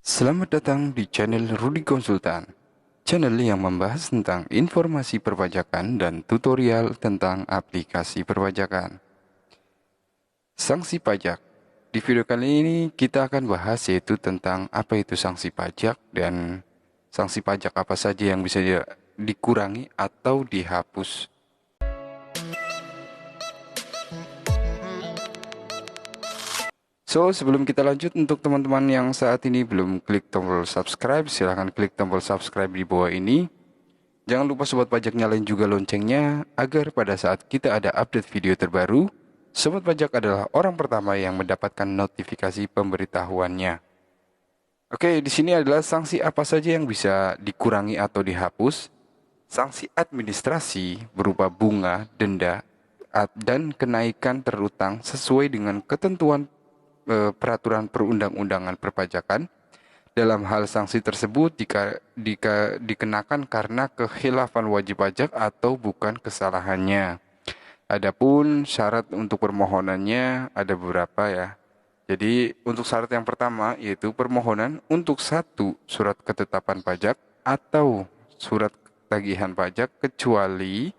Selamat datang di channel Rudy Konsultan, channel yang membahas tentang informasi perpajakan dan tutorial tentang aplikasi perpajakan. Sanksi pajak. Di video kali ini kita akan bahas yaitu tentang apa itu sanksi pajak dan sanksi pajak apa saja yang bisa dikurangi atau dihapus. So, sebelum kita lanjut, untuk teman-teman yang saat ini belum klik tombol subscribe, silahkan klik tombol subscribe di bawah ini. Jangan lupa Sobat Pajak nyalain juga loncengnya, agar pada saat kita ada update video terbaru, Sobat Pajak adalah orang pertama yang mendapatkan notifikasi pemberitahuannya. Oke, di sini adalah sanksi apa saja yang bisa dikurangi atau dihapus. Sanksi administrasi berupa bunga, denda, dan kenaikan terutang sesuai dengan ketentuan peraturan perundang-undangan perpajakan. Dalam hal sanksi tersebut dikenakan karena kekhilafan wajib pajak atau bukan kesalahannya. Adapun syarat untuk permohonannya ada beberapa ya. Jadi untuk syarat yang pertama yaitu permohonan untuk satu surat ketetapan pajak atau surat tagihan pajak, kecuali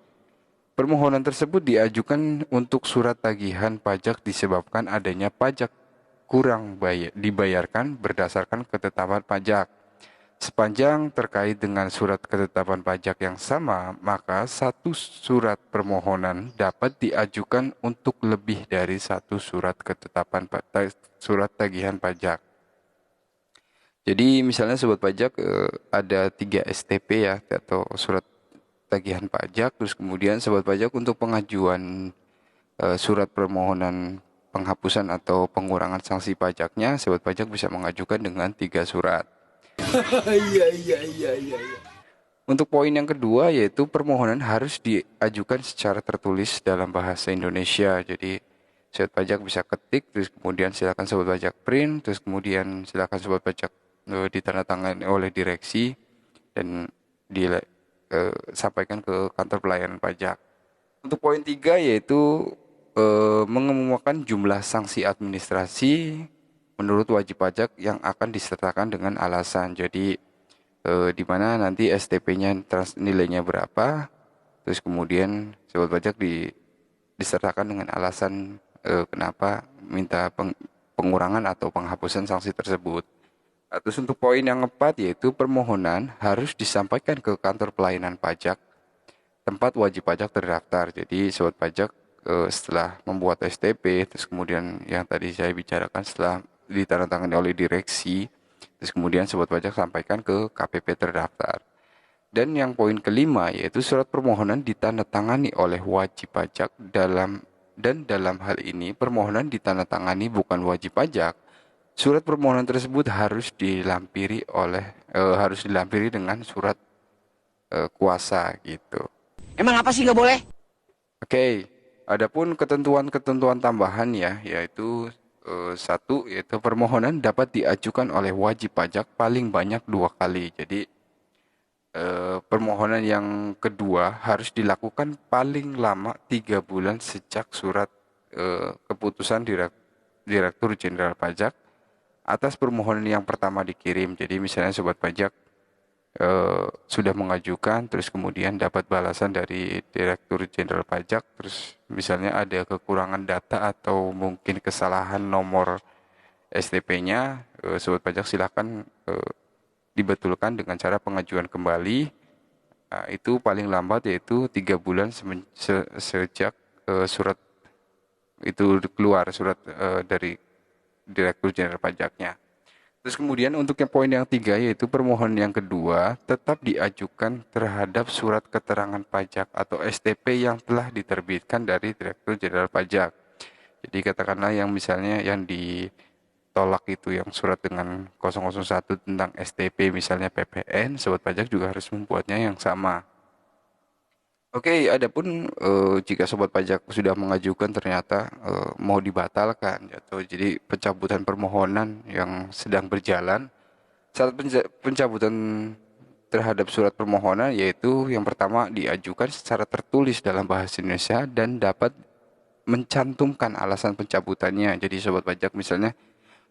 permohonan tersebut diajukan untuk surat tagihan pajak disebabkan adanya pajak kurang dibayarkan berdasarkan ketetapan pajak. Sepanjang terkait dengan surat ketetapan pajak yang sama, maka satu surat permohonan dapat diajukan untuk lebih dari satu surat surat tagihan pajak. Jadi misalnya sobat pajak ada 3 STP ya, atau surat tagihan pajak, terus kemudian sobat pajak untuk pengajuan surat permohonan penghapusan atau pengurangan sanksi pajaknya, sobat pajak bisa mengajukan dengan 3 surat. Iya. Untuk poin yang kedua yaitu permohonan harus diajukan secara tertulis dalam bahasa Indonesia. Jadi sobat pajak bisa ketik, terus kemudian silakan sobat pajak print, terus kemudian silakan sobat pajak ditandatangani oleh direksi dan disampaikan ke kantor pelayanan pajak. Untuk poin 3 yaitu mengemukakan jumlah sanksi administrasi menurut wajib pajak yang akan disertakan dengan alasan. Jadi di mana nanti STP-nya nilainya berapa, terus kemudian sobat pajak disertakan dengan alasan kenapa minta pengurangan atau penghapusan sanksi tersebut. Terus untuk poin yang keempat yaitu permohonan harus disampaikan ke kantor pelayanan pajak tempat wajib pajak terdaftar. Jadi sobat pajak setelah membuat STP, terus kemudian yang tadi saya bicarakan setelah ditandatangani oleh direksi, terus kemudian sobat pajak sampaikan ke KPP terdaftar. Dan yang poin kelima yaitu surat permohonan ditandatangani oleh wajib pajak dalam hal ini permohonan ditandatangani bukan wajib pajak. Surat permohonan tersebut harus dilampiri dengan surat kuasa gitu. Emang apa sih nggak boleh? Oke, adapun ketentuan-ketentuan tambahan ya, yaitu satu, yaitu permohonan dapat diajukan oleh wajib pajak paling banyak 2 kali. Jadi permohonan yang kedua harus dilakukan paling lama 3 bulan sejak surat keputusan Direktur Jenderal Pajak atas permohonan yang pertama dikirim. Jadi misalnya sobat pajak sudah mengajukan, terus kemudian dapat balasan dari Direktur Jenderal Pajak, terus misalnya ada kekurangan data atau mungkin kesalahan nomor STP-nya, sobat pajak silakan dibetulkan dengan cara pengajuan kembali. Nah, itu paling lambat yaitu 3 bulan sejak surat itu keluar, surat dari Direktur Jenderal Pajaknya. Terus kemudian untuk yang poin yang 3 yaitu permohonan yang kedua tetap diajukan terhadap surat keterangan pajak atau STP yang telah diterbitkan dari Direktur Jenderal Pajak. Jadi katakanlah yang misalnya yang ditolak itu yang surat dengan 001 tentang STP misalnya PPN, sobat pajak juga harus membuatnya yang sama. Oke, adapun jika sobat pajak sudah mengajukan ternyata mau dibatalkan atau jadi pencabutan permohonan yang sedang berjalan, saat pencabutan terhadap surat permohonan yaitu yang pertama diajukan secara tertulis dalam bahasa Indonesia dan dapat mencantumkan alasan pencabutannya. Jadi sobat pajak misalnya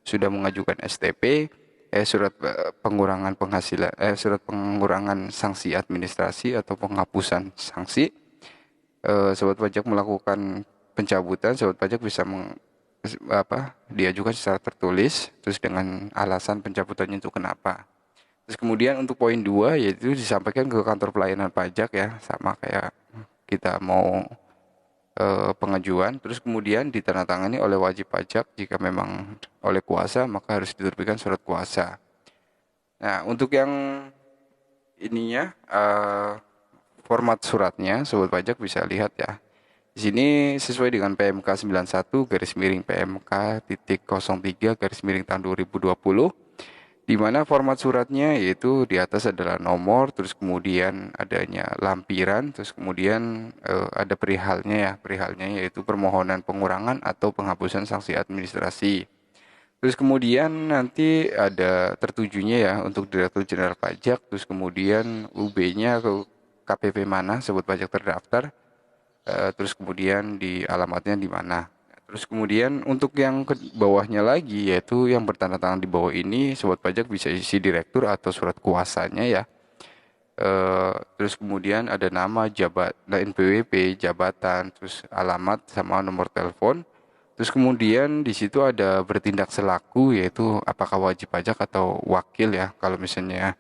sudah mengajukan STP, pengurangan penghasilan, surat pengurangan sanksi administrasi atau penghapusan sanksi. Sobat pajak melakukan pencabutan, sobat pajak bisa diajukan secara tertulis, terus dengan alasan pencabutannya itu kenapa. Terus kemudian untuk poin 2 yaitu disampaikan ke kantor pelayanan pajak ya, sama kayak kita mau pengajuan, terus kemudian ditandatangani oleh wajib pajak. Jika memang oleh kuasa, maka harus diterbitkan surat kuasa. Nah, untuk yang ininya format suratnya, sobat pajak bisa lihat ya. Di sini sesuai dengan PMK 91 garis miring PMK titik 03 garis miring tahun 2020, di mana format suratnya yaitu di atas adalah nomor, terus kemudian adanya lampiran, terus kemudian ada perihalnya ya, perihalnya yaitu permohonan pengurangan atau penghapusan sanksi administrasi. Terus kemudian nanti ada tertujunya ya untuk Direktur Jenderal Pajak, terus kemudian UB-nya ke KPP mana sobat pajak terdaftar, terus kemudian di alamatnya di mana. Terus kemudian untuk yang ke bawahnya lagi yaitu yang bertanda tangan di bawah ini, sobat pajak bisa isi direktur atau surat kuasanya ya. Terus kemudian ada nama, NPWP, jabatan, terus alamat sama nomor telepon. Terus kemudian di situ ada bertindak selaku, yaitu apakah wajib pajak atau wakil ya. Kalau misalnya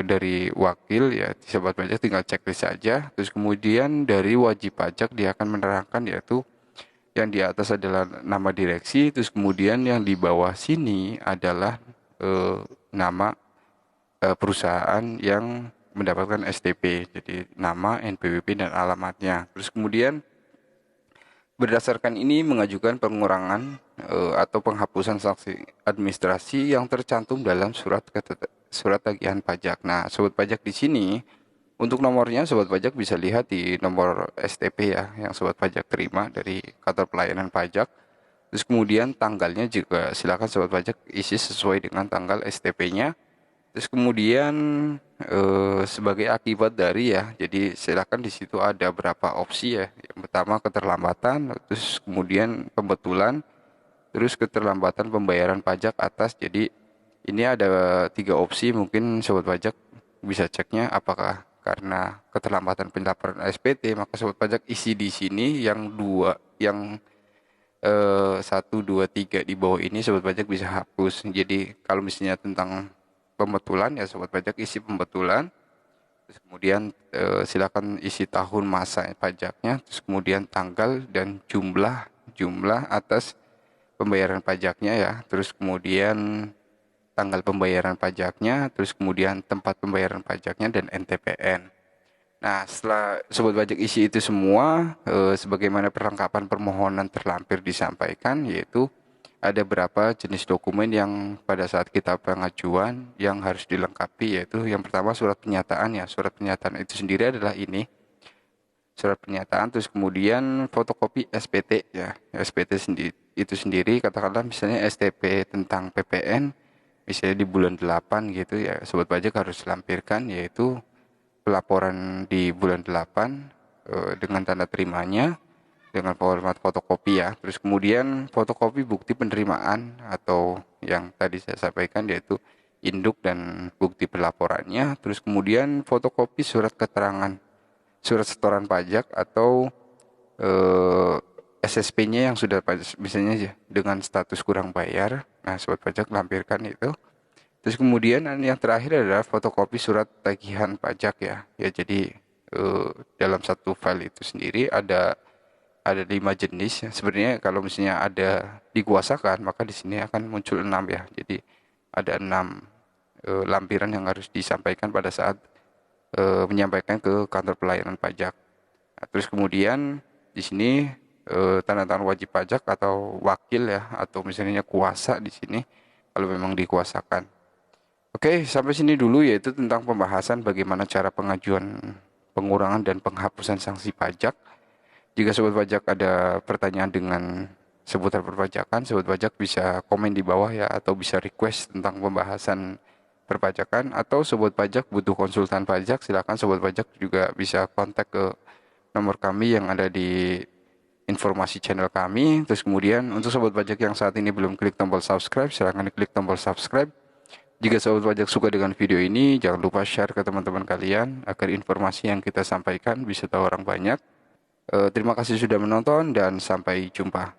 dari wakil ya, sobat pajak tinggal checklist saja. Terus kemudian dari wajib pajak dia akan menerangkan yaitu yang di atas adalah nama direksi, terus kemudian yang di bawah sini adalah nama perusahaan yang mendapatkan STP. Jadi nama, NPWP dan alamatnya. Terus kemudian berdasarkan ini mengajukan pengurangan atau penghapusan sanksi administrasi yang tercantum dalam surat tagihan pajak. Nah, sobat pajak di sini untuk nomornya sobat pajak bisa lihat di nomor STP ya yang sobat pajak terima dari kantor pelayanan pajak. Terus kemudian tanggalnya juga silakan sobat pajak isi sesuai dengan tanggal STP-nya. Terus kemudian sebagai akibat dari ya, jadi silakan di situ ada berapa opsi ya. Yang pertama keterlambatan, terus kemudian pembetulan, terus keterlambatan pembayaran pajak atas. Jadi ini ada 3 opsi, mungkin sobat pajak bisa ceknya apakah karena keterlambatan pendapatan SPT, maka sobat pajak isi di sini yang 1, 2, 3 di bawah ini sobat pajak bisa hapus. Jadi kalau misalnya tentang pembetulan ya sobat pajak isi pembetulan, terus kemudian silakan isi tahun masa pajaknya, terus kemudian tanggal dan jumlah atas pembayaran pajaknya ya, terus kemudian tanggal pembayaran pajaknya, terus kemudian tempat pembayaran pajaknya dan NTPN. Nah, setelah sobat pajak isi itu semua, sebagaimana perlengkapan permohonan terlampir disampaikan, yaitu ada berapa jenis dokumen yang pada saat kita pengajuan yang harus dilengkapi, yaitu yang pertama surat pernyataan ya. Surat pernyataan itu sendiri adalah ini, surat pernyataan, terus kemudian fotokopi SPT ya. SPT itu sendiri katakanlah misalnya STP tentang PPN misalnya di bulan 8 gitu ya, sobat pajak harus lampirkan yaitu pelaporan di bulan 8 dengan tanda terimanya dengan format fotokopi ya. Terus kemudian fotokopi bukti penerimaan atau yang tadi saya sampaikan yaitu induk dan bukti pelaporannya. Terus kemudian fotokopi surat keterangan, surat setoran pajak atau SSP-nya yang sudah misalnya dengan status kurang bayar. Nah, sobat pajak lampirkan itu. Terus kemudian yang terakhir adalah fotokopi surat tagihan pajak ya. Ya jadi dalam satu file itu sendiri ada 5 jenis. Sebenarnya kalau misalnya ada dikuasakan, maka di sini akan muncul 6 ya. Jadi ada 6 lampiran yang harus disampaikan pada saat menyampaikan ke kantor pelayanan pajak. Nah, terus kemudian di sini tanda tangan wajib pajak atau wakil ya, atau misalnya kuasa di sini kalau memang dikuasakan. Oke, sampai sini dulu yaitu tentang pembahasan bagaimana cara pengajuan pengurangan dan penghapusan sanksi pajak. Jika sobat pajak ada pertanyaan dengan seputar perpajakan, sobat pajak bisa komen di bawah ya, atau bisa request tentang pembahasan perpajakan, atau sobat pajak butuh konsultan pajak, silakan sobat pajak juga bisa kontak ke nomor kami yang ada di informasi channel kami. Terus kemudian untuk sobat pajak yang saat ini belum klik tombol subscribe, silakan klik tombol subscribe. Jika sobat pajak suka dengan video ini, jangan lupa share ke teman-teman kalian agar informasi yang kita sampaikan bisa tahu orang banyak. Terima kasih sudah menonton dan sampai jumpa.